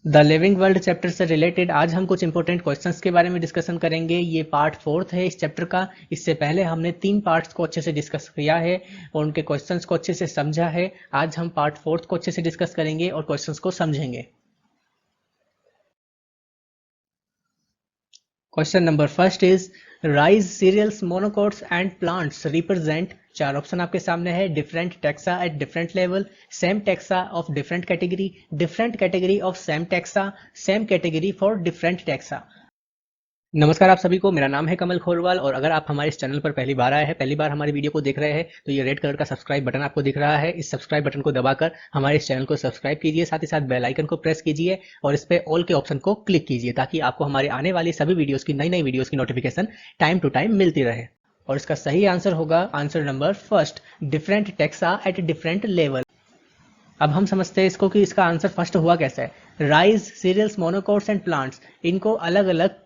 The living world chapter से related आज हम कुछ इंपॉर्टेंट क्वेश्चंस के बारे में डिस्कशन करेंगे। ये पार्ट 4 है इस चैप्टर का। इससे पहले हमने 3 पार्ट्स को अच्छे से डिस्कस किया है और उनके क्वेश्चंस को अच्छे से समझा है। आज हम पार्ट 4 को अच्छे से डिस्कस करेंगे और क्वेश्चंस को समझेंगे। Question number first is rice cereals monocots and plants represent. 4 option आपके सामने है। Different taxa at different level, same taxa of different category, different category of same taxa, same category for different taxa. नमस्कार आप सभी को, मेरा नाम है कमल खोरवाल और अगर आप हमारे इस चैनल पर पहली बार आए हैं, पहली बार हमारी वीडियो को देख रहे हैं तो ये रेड कलर का सब्सक्राइब बटन आपको दिख रहा है। इस सब्सक्राइब बटन को दबाकर हमारे इस चैनल को सब्सक्राइब कीजिए, साथ ही साथ बेल आइकन को प्रेस कीजिए और इस पे ऑल के ऑप्शन को क्लिक कीजिए ताकि आपको हमारे आने वाली सभी वीडियोस की नई वीडियोस की नोटिफिकेशन टाइम टू टाइम मिलती रहे। और इसका सही आंसर होगा answer number first, different taxa at different level. अब हम समझते हैं इसको कि इसका आंसर फर्स्ट हुआ कैसे है। Rice cereals monocots and plants, इनको अलग अलग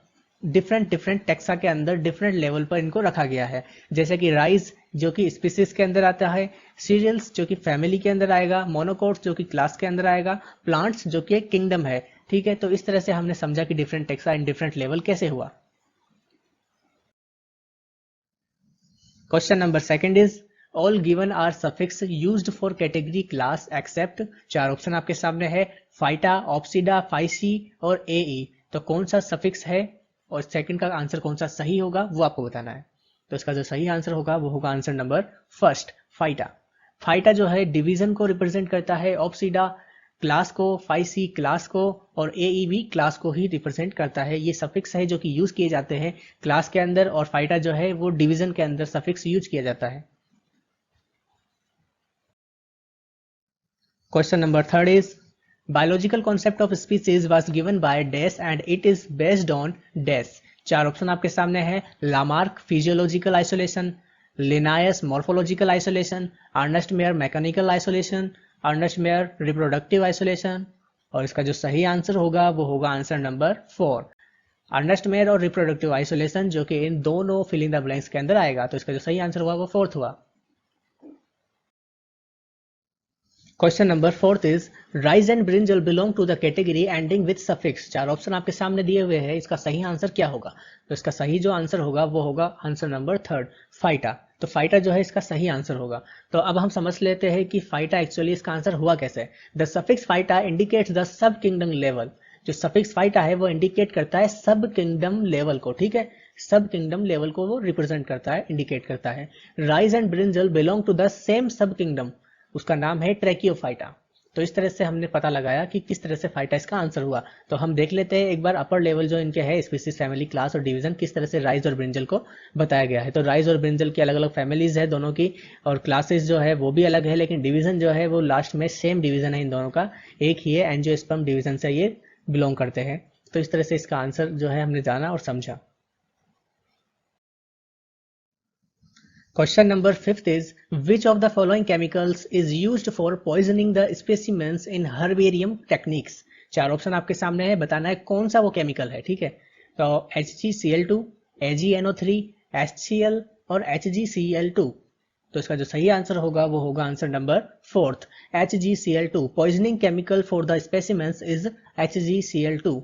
डिफरेंट डिफरेंट टेक्सा के अंदर डिफरेंट लेवल पर इनको रखा गया है। जैसे कि राइस जो कि स्पीसीज के अंदर आता है, सीरियल्स जो कि फैमिली के अंदर आएगा, मोनोकोट्स जो कि क्लास के अंदर आएगा, प्लांट्स जो कि एक किंगडम है। ठीक है, तो इस तरह से हमने समझा कि different taxa and different level कैसे हुआ। Question number second is all given are suffix used for category class except. 4 option आपके सामने है। फाइटा, ऑप्सिडा, फाइसी और एई। तो कौन सा सफिक्स है और सेकंड का आंसर कौन सा सही होगा वो आपको बताना है। तो इसका जो सही आंसर होगा वो होगा answer number first, phyta. Phyta जो है डिवीजन को रिप्रेजेंट करता है, ऑप्सिडा क्लास को, फाइसी क्लास को और एई भी क्लास को ही रिप्रेजेंट करता है। ये सफिक्स है जो कि यूज किए जाते हैं क्लास के अंदर और फाइटा जो है वो डिवीजन के अंदर सफिक्स यूज किया जाता है। Question number third is biological concept of species was given by dash and it is based on dash. 4 option आपके सामने है। Lamarck physiological isolation, Linnaeus morphological isolation, Ernest Mayr mechanical isolation, Ernest Mayr reproductive isolation. और इसका जो सही answer होगा वो होगा आंसर नंबर 4, अर्नेस्ट मेयर और रिप्रोडक्टिव आइसोलेशन, जो कि इन दोनों फिलिंग द ब्लैंक्स के अंदर आएगा। तो इसका जो सही आंसर हुआ वो फोर्थ हुआ। Question number fourth is rice and brinjal belong to the category ending with suffix. 4 option आपके सामने दिए हुए हैं, इसका सही आंसर क्या होगा। तो इसका सही जो आंसर होगा वो होगा आंसर नंबर थर्ड, फाइटा। तो फाइटा जो है इसका सही आंसर होगा। तो अब हम समझ लेते हैं कि फाइटा एक्चुअली इसका आंसर हुआ कैसे। The suffix phyta indicates the sub kingdom level. जो सफिक्स फाइटा है वो इंडिकेट करता है सब किंगडम लेवल को। ठीक है, सब किंगडम लेवल को वो रिप्रेजेंट करता है, इंडिकेट करता है। Rice and brinjal belong to the same sub kingdom, उसका नाम है ट्रैकियोफाइटा। तो इस तरह से हमने पता लगाया कि किस तरह से फाइटा इसका आंसर हुआ। तो हम देख लेते हैं एक बार अपर लेवल जो इनके है, स्पीसीज, फैमिली, क्लास और डिवीजन, किस तरह से राइज और ब्रिंजल को बताया गया है। तो राइज और ब्रिंजल की अलग अलग फैमिलीज है दोनों की, और क्लासेस जो है वो भी अलग है, लेकिन डिवीजन जो है वो लास्ट में सेम डिवीजन है इन दोनों का, एक ही है, एंजियोस्पर्म डिवीजन से ये बिलोंग करते हैं। तो इस तरह से इसका आंसर जो है हमने जाना और समझा। Question number fifth is which of the following chemicals is used for poisoning the specimens in herbarium techniques। 4 option आपके सामने है, बताना है कौन सा वो केमिकल है। ठीक है, तो HgCl2, AgNO3, HCl और HgCl2। तो इसका जो सही आंसर होगा वो होगा answer number fourth, HgCl2। Poisoning chemical for the specimens is HgCl2।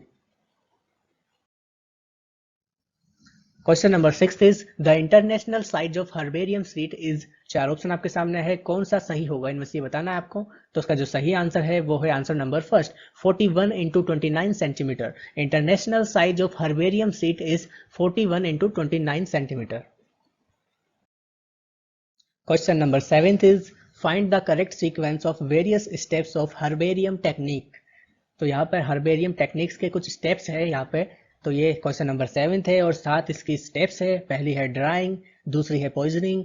Question number 6 is the international size of herbarium seat is. 4 option आपके सामने है, कौन सा सही होगा इनमें से बताना है आपको। तो उसका जो सही आंसर है वो है answer number first, 41 into 29 centimetre. International size of herbarium seat is 41 into 29 centimetre. Question number 7 is find the correct sequence of various steps of herbarium technique. तो यहाँ पर हर्बेरियम टेक्निक्स के कुछ स्टेप्स है यहाँ पे। तो ये क्वेश्चन नंबर 7 है और 7 इसकी स्टेप्स है। पहली है ड्राइंग, दूसरी है पॉइजनिंग,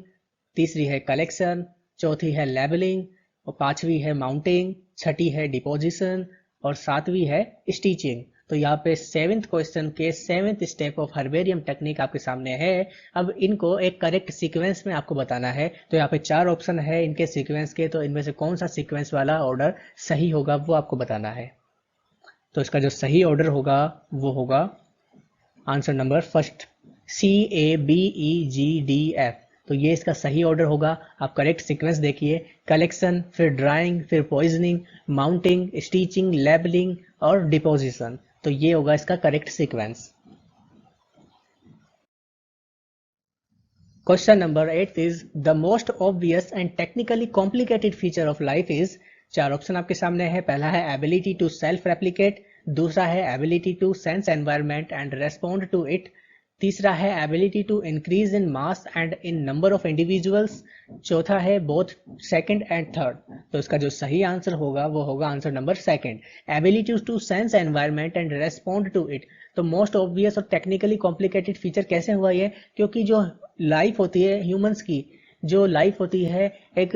तीसरी है कलेक्शन, चौथी है लेबलिंग और पांचवी है माउंटिंग, छठी है डिपोजिशन और सातवीं है स्टिचिंग। तो यहाँ पे 7th क्वेश्चन के 7th step of herbarium technique आपके सामने है। अब इनको एक करेक्ट सीक्वेंस में आपको बताना है। तो यहाँ पे 4 ऑप्शन है इनके सीक्वेंस के, तो इनमें से कौन सा सीक्वेंस वाला ऑर्डर सही होगा वो आपको बताना है। तो इसका जो सही ऑर्डर होगा वो होगा आंसर नंबर फर्स्ट, CABEGDF। तो ये इसका सही ऑर्डर होगा। आप करेक्ट सीक्वेंस देखिए, कलेक्शन, फिर ड्राइंग, फिर पॉइजनिंग, माउंटिंग, स्टीचिंग, लेबलिंग और डिपोजिशन। तो ये होगा इसका correct sequence. Question number 8 is the most obvious and technically complicated feature of life is. चार ऑप्शन आपके सामने है। पहला है एबिलिटी टू सेल्फ रेप्लिकेट, दूसरा है ability to sense environment and respond to it, तीसरा है ability to increase in mass and in number of individuals, चौथा है बोथ सेकंड एंड थर्ड। तो इसका जो सही आंसर होगा वो होगा answer number second, ability to sense environment and respond to it. तो मोस्ट ऑब्वियस और टेक्निकली कॉम्प्लिकेटेड फीचर कैसे हुआ ये, क्योंकि जो लाइफ होती है ह्यूमंस की, जो लाइफ होती है एक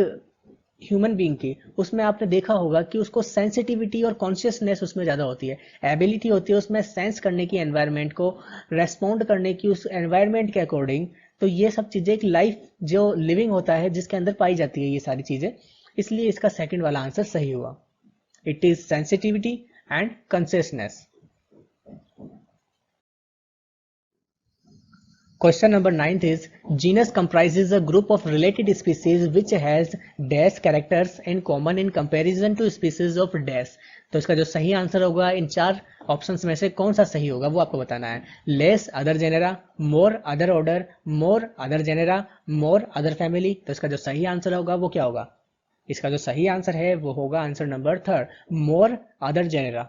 ह्यूमन बीइंग की, उसमें आपने देखा होगा कि उसको सेंसिटिविटी और कॉन्शियसनेस उसमें ज़्यादा होती है। एबिलिटी होती है उसमें सेंस करने की एनवायरनमेंट को, रेस्पॉन्ड करने की उस एनवायरनमेंट के अकॉर्डिंग। तो ये सब चीज़ें एक लाइफ जो लिविंग होता है जिसके अंदर पाई जाती है ये सारी चीज़ें, इसलिए इसका सेकंड वाला आंसर सही हुआ। It is sensitivity and consciousness. Question number 9 is genus comprises a group of related species which has dash characters in common in comparison to species of dash। तो इसका जो सही आंसर होगा इन चार ऑप्शंस में से कौन सा सही होगा वो आपको बताना है। Less other genera, more other order, more other genera, more other family. तो इसका जो सही आंसर होगा वो क्या होगा? इसका जो सही आंसर है वो होगा answer number third, more other genera.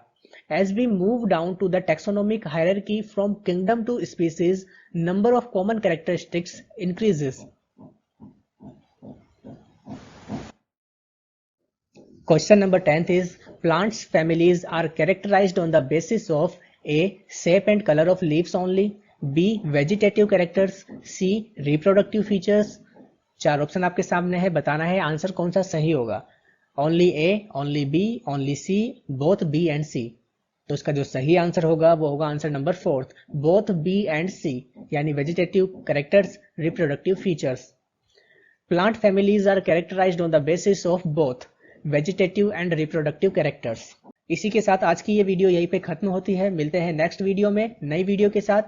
As we move down to the taxonomic hierarchy from kingdom to species, number of common characteristics increases. Question number 10 is plants families are characterized on the basis of A. Shape and color of leaves only, B. Vegetative characters, C. Reproductive features। चार option आपके सामने है, बताना है answer कौन सा सही होगा। Only A, only B, only C, both B and C. तो इसका जो सही आंसर होगा वो होगा answer number fourth, both B and C, यानी vegetative characters, reproductive features. Plant families are characterised on the basis of both vegetative and reproductive characters. इसी के साथ आज की ये वीडियो यहीं पे खत्म होती है। मिलते हैं नेक्स्ट वीडियो में नई वीडियो के साथ।